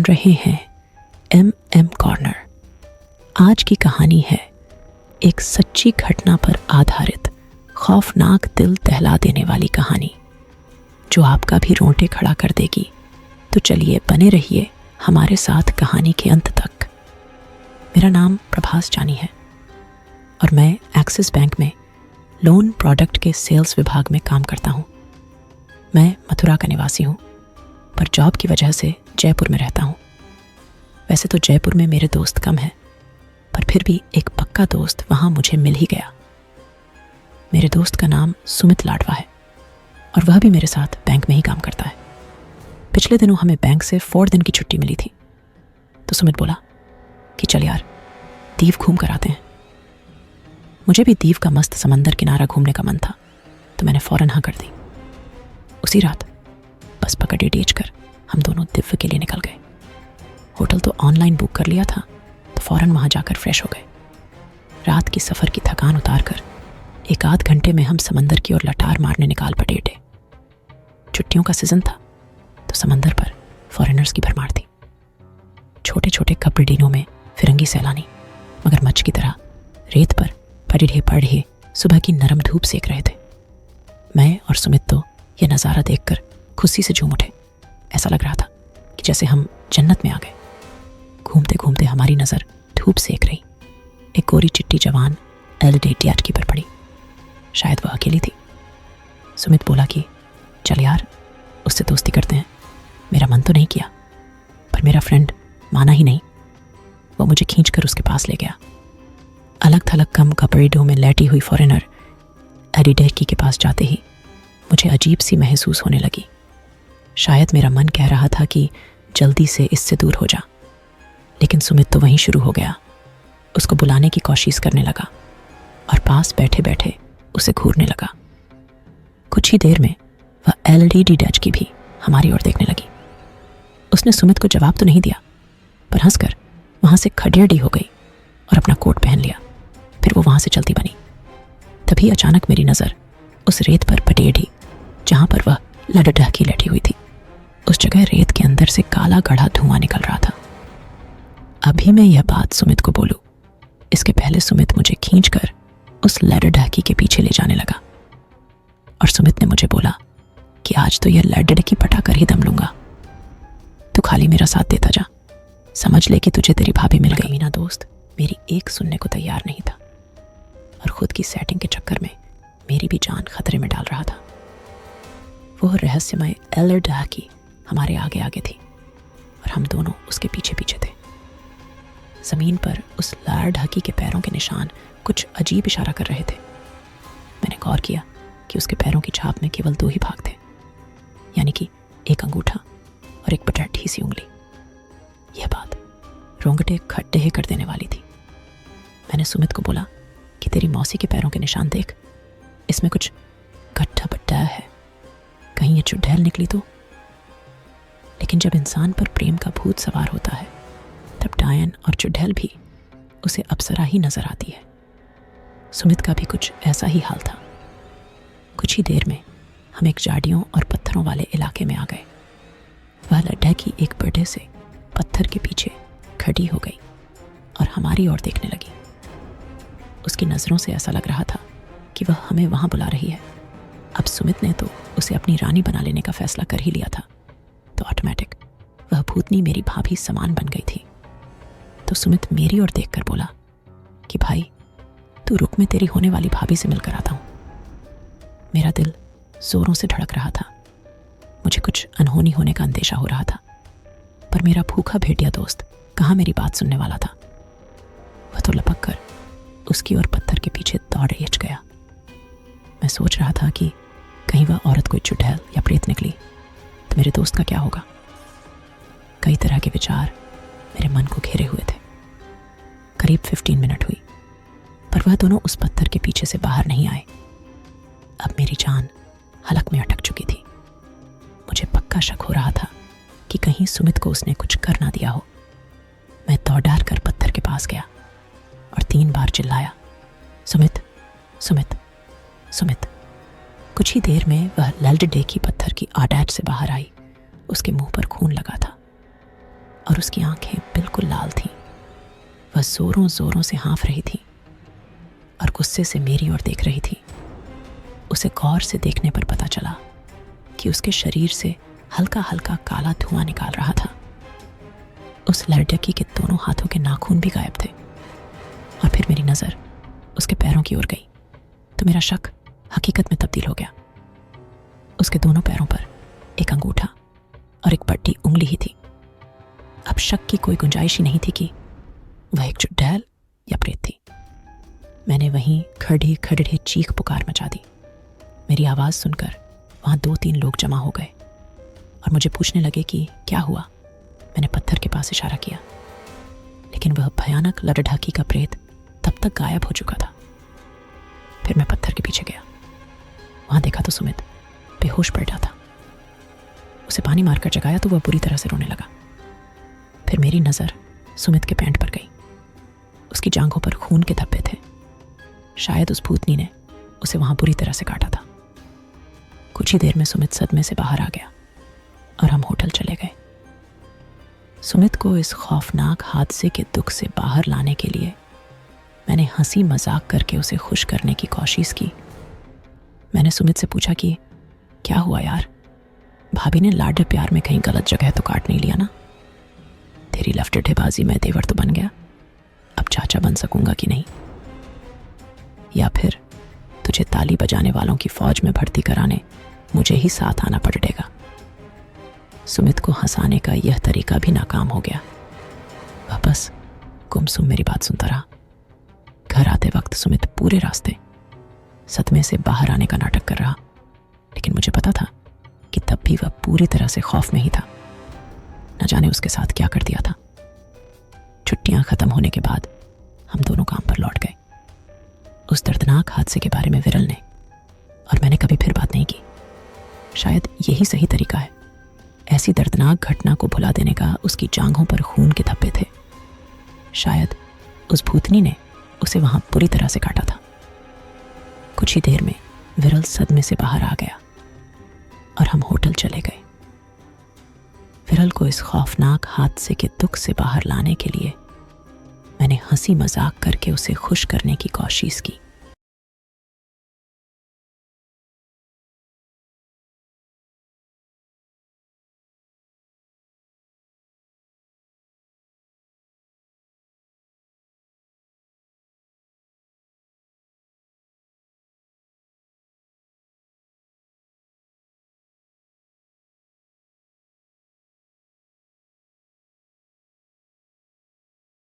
सुन रहे हैं M corner. आज की कहानी है एक सच्ची घटना पर आधारित खौफनाक दिल दहला देने वाली कहानी जो आपका भी रोंगटे खड़ा कर देगी। तो चलिए बने रहिए हमारे साथ कहानी के अंत तक। मेरा नाम प्रभास जानी है और मैं एक्सिस बैंक में लोन प्रोडक्ट के सेल्स विभाग में काम करता हूँ। मैं मथुरा का निवासी हूँ पर जॉब की वजह से जयपुर में रहता हूँ। वैसे तो जयपुर में मेरे दोस्त कम हैं, पर फिर भी एक पक्का दोस्त वहाँ मुझे मिल ही गया। मेरे दोस्त का नाम सुमित लाडवा है और वह भी मेरे साथ बैंक में ही काम करता है। पिछले दिनों हमें बैंक से 4 दिन की छुट्टी मिली थी, तो सुमित बोला कि चल यार दीव घूम कर आते हैं। मुझे भी दीव का मस्त समंदर किनारा घूमने का मन था, तो मैंने फौरन हाँ कर दी। उसी रात बस पकड़े डीच कर हम दोनों दिव्य के लिए निकल गए। होटल तो ऑनलाइन बुक कर लिया था, तो फौरन वहाँ जाकर फ्रेश हो गए। रात की सफ़र की थकान उतार कर 1 आध घंटे में हम समंदर की ओर लटार मारने निकाल पड़े थे। छुट्टियों का सीजन था, तो समंदर पर फॉरेनर्स की भरमार थी। छोटे छोटे कपड़ीनों में फिरंगी सैलानी मगरमच्छ की तरह रेत पर पढ़े सुबह की नरम धूप सेक रहे थे। मैं और सुमित तो यह नज़ारा देखकर खुशी से झूम उठे। ऐसा लग रहा था कि जैसे हम जन्नत में आ गए। घूमते घूमते हमारी नज़र धूप सेक रही एक गोरी चिट्टी जवान एलडीटीआर की पर पड़ी। शायद वह अकेली थी। सुमित बोला कि चल यार उससे दोस्ती करते हैं। मेरा मन तो नहीं किया, पर मेरा फ्रेंड माना ही नहीं। वो मुझे खींचकर उसके पास ले गया। अलग थलग कम कपड़ों में लेटी हुई फॉरेनर एडिडेकी के पास जाते ही मुझे अजीब सी महसूस होने लगी। शायद मेरा मन कह रहा था कि जल्दी से इससे दूर हो जा, लेकिन सुमित तो वहीं शुरू हो गया। उसको बुलाने की कोशिश करने लगा और पास बैठे बैठे उसे घूरने लगा। कुछ ही देर में वह एलईडी डैच की भी हमारी ओर देखने लगी। उसने सुमित को जवाब तो नहीं दिया, पर हंसकर वहां से खडेड़ी हो गई और अपना कोट पहन लिया। फिर वो वहां से चलती बनी। तभी अचानक मेरी नज़र उस रेत पर पटेढ़ी जहां पर वह लड़ढकी लेटी हुई थी। उस जगह रेत के अंदर से काला गढ़ा धुआं निकल रहा था। अभी मैं यह बात सुमित को बोलूं, इसके पहले सुमित मुझे खींचकर उस लड़ढकी के पीछे ले जाने लगा और सुमित ने मुझे बोला कि आज तो यह लड़ढकी पटा कर ही दम लूंगा। तू खाली मेरा साथ देता जा, समझ ले कि तुझे तेरी भाभी मिल गई। मीना दोस्त मेरी एक सुनने को तैयार नहीं था और खुद की सेटिंग के चक्कर में मेरी भी जान खतरे में डाल रहा था। वो रहस्यमय एलडहाकी हमारे आगे आगे थी और हम दोनों उसके पीछे पीछे थे। जमीन पर उस लाड़ढकी के पैरों के निशान कुछ अजीब इशारा कर रहे थे। मैंने गौर किया कि उसके पैरों की छाप में केवल 2 ही भाग थे, यानी कि एक अंगूठा और एक पटैठी सी उंगली। यह बात रोंगटे खड्डे कर देने वाली थी। मैंने सुमित को बोला कि तेरी मौसी के पैरों के निशान देख, इसमें कुछ गड्ढा बड्ढा है, कहीं ये चुड़ैल निकली तो। लेकिन जब इंसान पर प्रेम का भूत सवार होता है, तब डायन और चुड़ैल भी उसे अप्सरा ही नजर आती है। सुमित का भी कुछ ऐसा ही हाल था। कुछ ही देर में हम एक झाड़ियों और पत्थरों वाले इलाके में आ गए। वह लड़ढकी एक बड़े से पत्थर के पीछे खड़ी हो गई और हमारी ओर देखने लगी। उसकी नज़रों से ऐसा लग रहा था कि वह हमें वहां बुला रही है। अब सुमित ने तो उसे अपनी रानी बना लेने का फैसला कर ही लिया था, तो ऑटोमेटिक वह भूतनी मेरी भाभी समान बन गई थी। तो सुमित मेरी ओर देखकर बोला कि भाई तू रुक, मैं तेरी होने वाली भाभी से मिलकर आता हूं। मेरा दिल जोरों से धड़क रहा था। मुझे कुछ अनहोनी होने का अंदेशा हो रहा था, पर मेरा भूखा भेड़िया दोस्त कहाँ मेरी बात सुनने वाला था। वह तो लपक कर उसकी ओर पत्थर के पीछे दौड़ एच गया। मैं सोच रहा था कि कहीं वह औरत कोई चुड़ैल या प्रेत निकली तो मेरे दोस्त का क्या होगा। कई तरह के विचार मेरे मन को घेरे हुए थे। करीब 15 मिनट हुई, पर वह दोनों उस पत्थर के पीछे से बाहर नहीं आए। अब मेरी जान हलक में अटक चुकी थी। मुझे पक्का शक हो रहा था कि कहीं सुमित को उसने कुछ कर ना दिया हो। मैं दौड़ कर पत्थर के पास गया और 3 बार चिल्लाया, सुमित सुमित सुमित। कुछ ही देर में वह लड़ढकी पत्थर की आड़ैच से बाहर आई। उसके मुंह पर खून लगा था। और उसकी आंखें बिल्कुल लाल थीं। वह जोरों जोरों से हाँफ रही थी और गुस्से से मेरी ओर देख रही थी। उसे गौर से देखने पर पता चला कि उसके शरीर से हल्का हल्का काला धुआं निकाल रहा था। उस लड़की के दोनों हाथों के नाखून भी गायब थे। और फिर मेरी नज़र उसके पैरों की ओर गई तो मेरा शक हकीकत में तब्दील हो गया। उसके दोनों पैरों पर एक अंगूठा और एक बड़ी उंगली ही थी। अब शक की कोई गुंजाइश ही नहीं थी कि वह एक चुड़ैल या प्रेत थी। मैंने वहीं खड़ी खड़े चीख पुकार मचा दी। मेरी आवाज़ सुनकर वहाँ 2-3 लोग जमा हो गए और मुझे पूछने लगे कि क्या हुआ। मैंने पत्थर के पास इशारा किया, लेकिन वह भयानक लड़ढाकी का प्रेत तब तक गायब हो चुका था। फिर मैं पत्थर के पीछे गया। वहाँ देखा तो सुमित बेहोश पड़ था। उसे पानी मारकर जगाया तो वह बुरी तरह से रोने लगा। फिर मेरी नज़र सुमित के पैंट पर गई। उसकी जांघों पर खून के धब्बे थे। शायद उस भूतनी ने उसे वहाँ बुरी तरह से काटा था। कुछ ही देर में सुमित सदमे से बाहर आ गया और हम होटल चले गए। सुमित को इस खौफनाक हादसे के दुख से बाहर लाने के लिए मैंने हंसी मजाक करके उसे खुश करने की कोशिश की। मैंने सुमित से पूछा कि क्या हुआ यार, भाभी ने लाड प्यार में कहीं गलत जगह तो काट नहीं लिया ना? तेरी लफटेबाजी में देवर तो बन गया, अब चाचा बन सकूंगा कि नहीं? या फिर तुझे ताली बजाने वालों की फौज में भर्ती कराने मुझे ही साथ आना पड़ेगा? सुमित को हंसाने का यह तरीका भी नाकाम हो गया। वह बस गुमसुम मेरी बात सुनता रहा। घर आते वक्त सुमित पूरे रास्ते सदमे से बाहर आने का नाटक कर रहा, लेकिन मुझे पता था कि तब भी वह पूरी तरह से खौफ में ही था। न जाने उसके साथ क्या कर दिया था। छुट्टियां खत्म होने के बाद हम दोनों काम पर लौट गए। उस दर्दनाक हादसे के बारे में विरल ने और मैंने कभी फिर बात नहीं की। शायद यही सही तरीका है। ऐसी दर्दनाक घटना को भुला देने का उसकी जांघों पर खून के धब्बे थे। शायद उस भूतनी ने उसे वहां बुरी तरह से काटा था। कुछ ही देर में विरल सदमे से बाहर आ गया और हम होटल चले गए। विरल को इस खौफनाक हादसे के दुख से बाहर लाने के लिए मैंने हंसी मजाक करके उसे खुश करने की कोशिश की।